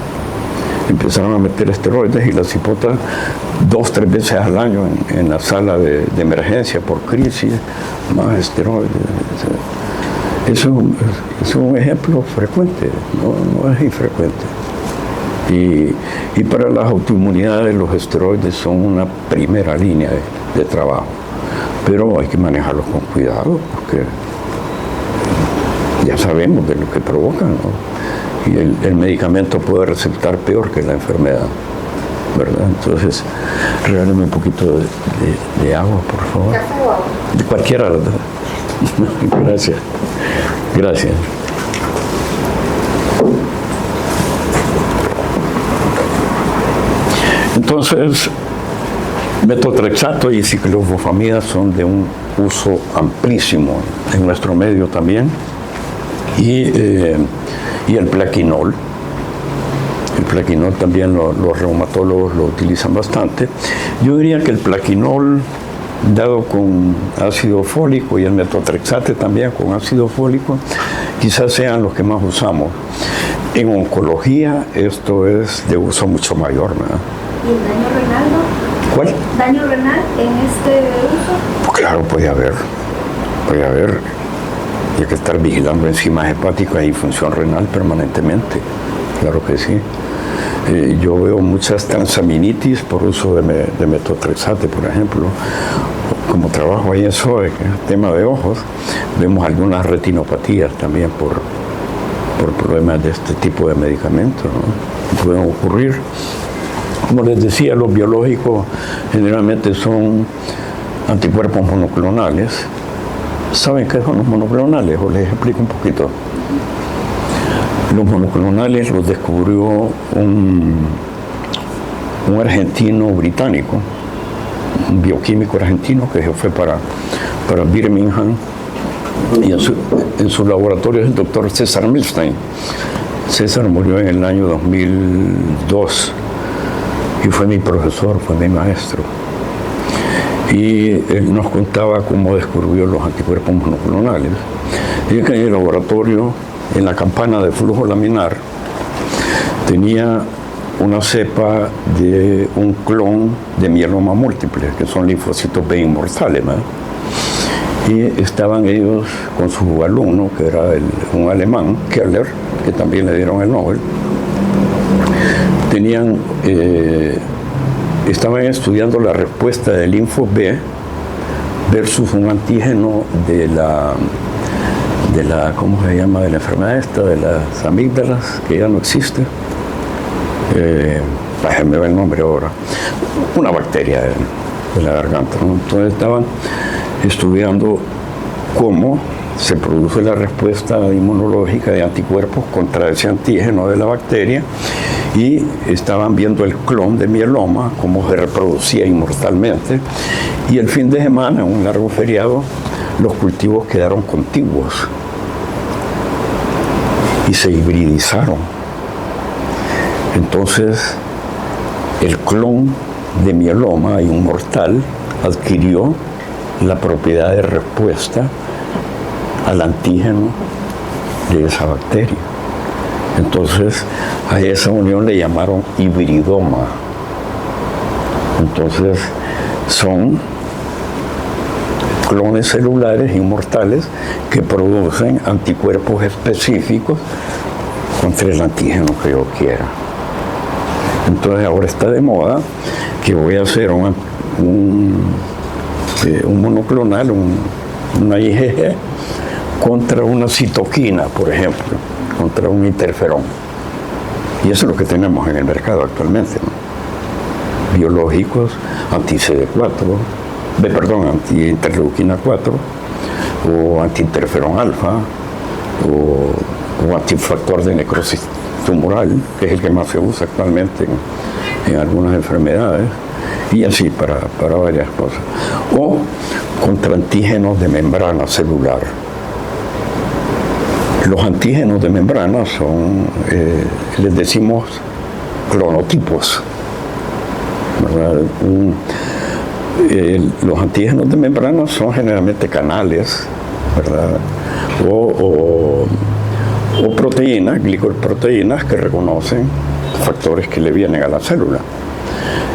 Empezaron a meter esteroides y la cipota 2-3 veces al año en la sala de emergencia por crisis, más esteroides. Eso es un ejemplo frecuente, no es infrecuente. Y para las autoinmunidades los esteroides son una primera línea de trabajo, pero hay que manejarlos con cuidado porque ya sabemos de lo que provocan, ¿no? Y el medicamento puede resultar peor que la enfermedad, ¿verdad? Entonces, regálame un poquito de agua, por favor. ¿Café o agua? De cualquiera, ¿verdad? Gracias. Gracias. Entonces, metotrexato y ciclofosfamida son de un uso amplísimo en nuestro medio también. Y el plaquinol. El plaquinol también los reumatólogos lo utilizan bastante. Yo diría que el plaquinol, dado con ácido fólico, y el metotrexate también con ácido fólico, quizás sean los que más usamos. En oncología esto es de uso mucho mayor, ¿verdad? ¿Y el daño renal, no? ¿Cuál? ¿Daño renal en este uso? Pues claro, puede haber. Y hay que estar vigilando enzimas hepáticas y función renal permanentemente. Claro que sí. Yo veo muchas transaminitis por uso de metotrexate, por ejemplo. Como trabajo ahí en SOE, que es el tema de ojos, vemos algunas retinopatías también por problemas de este tipo de medicamentos, ¿no? Pueden ocurrir. Como les decía, los biológicos generalmente son anticuerpos monoclonales. ¿Saben qué son los monoclonales? O les explico un poquito. Los monoclonales los descubrió un argentino británico, un bioquímico argentino que se fue para Birmingham, y en su laboratorio es el doctor César Milstein. César murió en el año 2002 y fue mi profesor, fue mi maestro. Y él nos contaba cómo descubrió los anticuerpos monoclonales. Dice que en el laboratorio, en la campana de flujo laminar, tenía una cepa de un clon de mieloma múltiple, que son linfocitos B inmortales, ¿verdad? Y estaban ellos con su alumno, que era un alemán, Keller, que también le dieron el Nobel. Estaban estudiando la respuesta del linfo B versus un antígeno de la ¿cómo se llama? De la enfermedad esta, de las amígdalas, que ya no existe. Me va el nombre ahora. Una bacteria de la garganta, ¿no? Entonces estaban estudiando cómo se produce la respuesta inmunológica de anticuerpos contra ese antígeno de la bacteria, y estaban viendo el clon de mieloma, cómo se reproducía inmortalmente, y el fin de semana, en un largo feriado, los cultivos quedaron contiguos y se hibridizaron. Entonces, el clon de mieloma inmortal adquirió la propiedad de respuesta al antígeno de esa bacteria. Entonces, a esa unión le llamaron hibridoma. Entonces, son clones celulares inmortales que producen anticuerpos específicos contra el antígeno que yo quiera. Entonces, ahora está de moda que voy a hacer un monoclonal, una IgG, contra una citoquina, por ejemplo, contra un interferón. Y eso es lo que tenemos en el mercado actualmente, ¿no? Biológicos, anti-CD4, anti-interleuquina 4, o antiinterferón alfa, o antifactor de necrosis tumoral, que es el que más se usa actualmente en algunas enfermedades, y así para varias cosas. O contra antígenos de membrana celular. Los antígenos de membrana son, les decimos, clonotipos, ¿verdad? Los antígenos de membrana son generalmente canales, ¿verdad? O proteínas, glicoproteínas que reconocen factores que le vienen a la célula.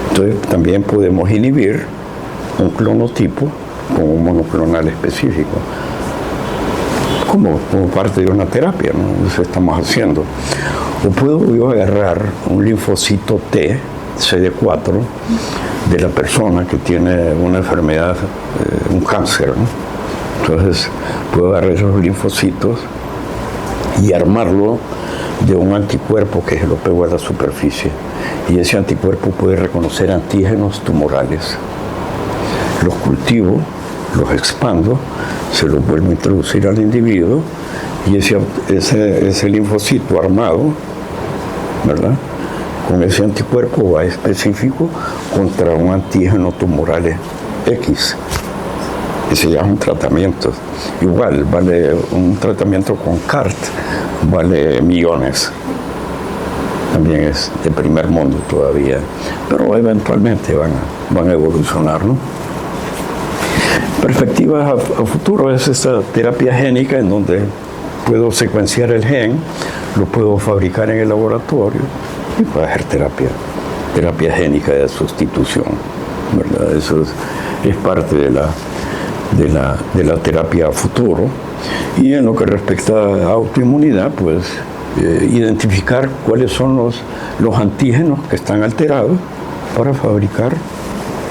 Entonces también podemos inhibir un clonotipo con un monoclonal específico, como parte de una terapia, ¿no? Eso estamos haciendo. O puedo yo agarrar un linfocito T, CD4, de la persona que tiene una enfermedad, un cáncer, ¿no? Entonces puedo agarrar esos linfocitos y armarlo de un anticuerpo que se lo pego a la superficie. Y ese anticuerpo puede reconocer antígenos tumorales. Los cultivo, los expando, se los vuelvo a introducir al individuo y ese linfocito armado, ¿verdad?, con ese anticuerpo va específico contra un antígeno tumoral X. Ese ya es un tratamiento. Igual, vale un tratamiento con CART, vale millones. También es de primer mundo todavía, pero eventualmente van a evolucionar, ¿no? Perspectivas a futuro es esta terapia génica en donde puedo secuenciar el gen, lo puedo fabricar en el laboratorio y puedo hacer terapia génica de sustitución, ¿verdad? Eso es parte de la terapia a futuro. Y en lo que respecta a autoinmunidad, pues identificar cuáles son los antígenos que están alterados para fabricar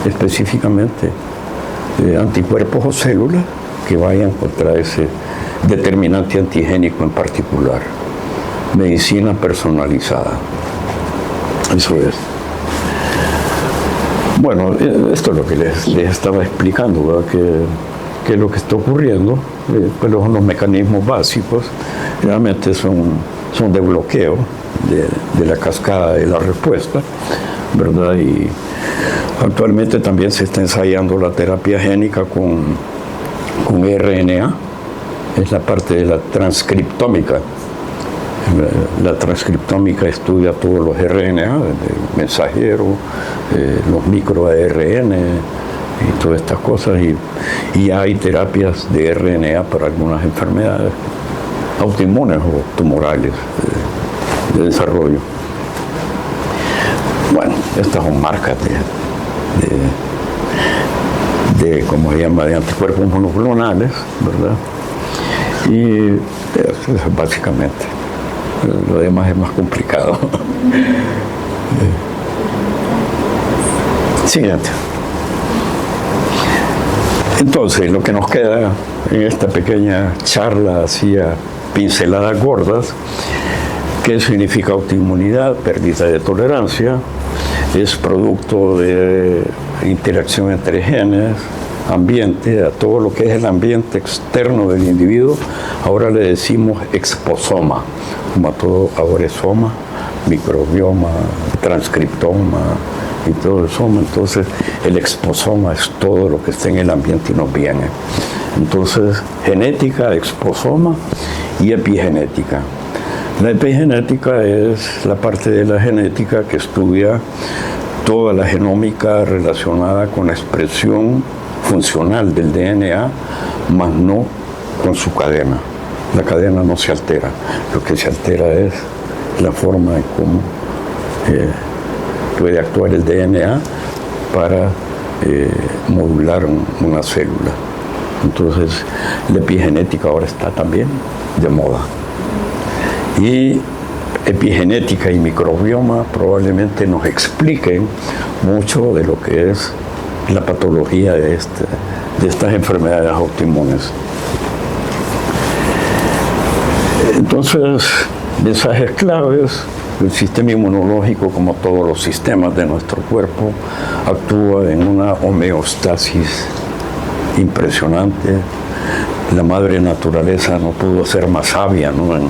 específicamente anticuerpos o células que vayan contra ese determinante antigénico en particular. Medicina personalizada. Eso es. Bueno, esto es lo que les estaba explicando, ¿verdad? Que es lo que está ocurriendo, cuáles son los mecanismos básicos, realmente son de bloqueo de la cascada de la respuesta, ¿verdad? Y actualmente también se está ensayando la terapia génica con RNA, es la parte de la transcriptómica. La transcriptómica estudia todos los RNA, el mensajero, los microARN y todas estas cosas, y hay terapias de RNA para algunas enfermedades autoinmunes o tumorales de desarrollo. Bueno, estas son marcas de ¿cómo se llama?, de anticuerpos monoclonales, ¿verdad? Y eso es básicamente. Lo demás es más complicado. Siguiente. Entonces, lo que nos queda en esta pequeña charla así a pinceladas gordas, ¿qué significa autoinmunidad? Pérdida de tolerancia, es producto de interacción entre genes, ambiente, a todo lo que es el ambiente externo del individuo, ahora le decimos exposoma, como a todo ahora es soma, microbioma, transcriptoma y todo el soma. Entonces el exposoma es todo lo que está en el ambiente y nos viene. Entonces genética, exposoma y epigenética. La epigenética es la parte de la genética que estudia toda la genómica relacionada con la expresión funcional del DNA, más no con su cadena. La cadena no se altera, lo que se altera es la forma en cómo puede actuar el DNA para modular una célula. Entonces la epigenética ahora está también de moda. Y epigenética y microbioma probablemente nos expliquen mucho de lo que es la patología de estas enfermedades autoinmunes. Entonces, mensajes claves: el sistema inmunológico, como todos los sistemas de nuestro cuerpo, actúa en una homeostasis impresionante. La madre naturaleza no pudo ser más sabia, ¿no?, en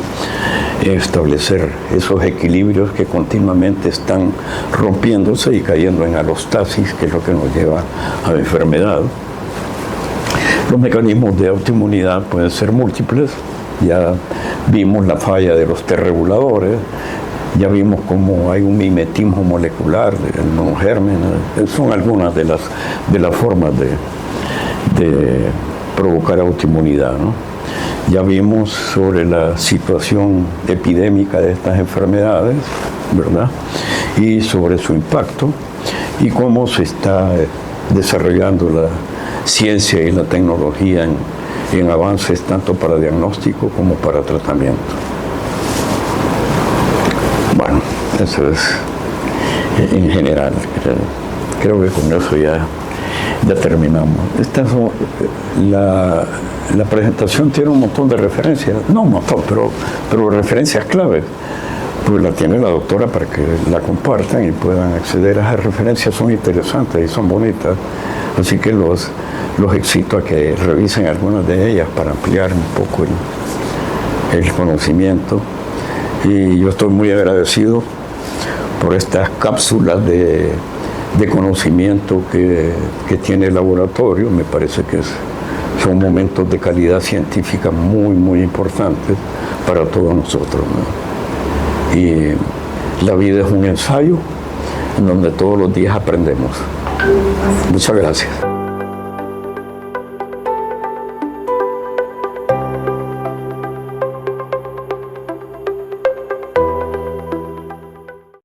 establecer esos equilibrios que continuamente están rompiéndose y cayendo en alostasis, que es lo que nos lleva a la enfermedad. Los mecanismos de autoinmunidad pueden ser múltiples. Ya vimos la falla de los T reguladores, ya vimos cómo hay un mimetismo molecular del monogermen. Son algunas de las formas de provocar autoinmunidad, ¿no? Ya vimos sobre la situación epidémica de estas enfermedades, ¿verdad? Y sobre su impacto y cómo se está desarrollando la ciencia y la tecnología en avances tanto para diagnóstico como para tratamiento. Bueno, eso es en general. Creo que con eso ya terminamos. La presentación tiene un montón de referencias, no un montón, pero referencias claves. Pues la tiene la doctora para que la compartan y puedan acceder a esas referencias. Son interesantes y son bonitas, así que los excito a que revisen algunas de ellas para ampliar un poco el conocimiento. Y yo estoy muy agradecido por estas cápsulas de conocimiento que tiene el laboratorio. Me parece que son momentos de calidad científica muy, muy importantes para todos nosotros, ¿no? Y la vida es un ensayo en donde todos los días aprendemos. Muchas gracias.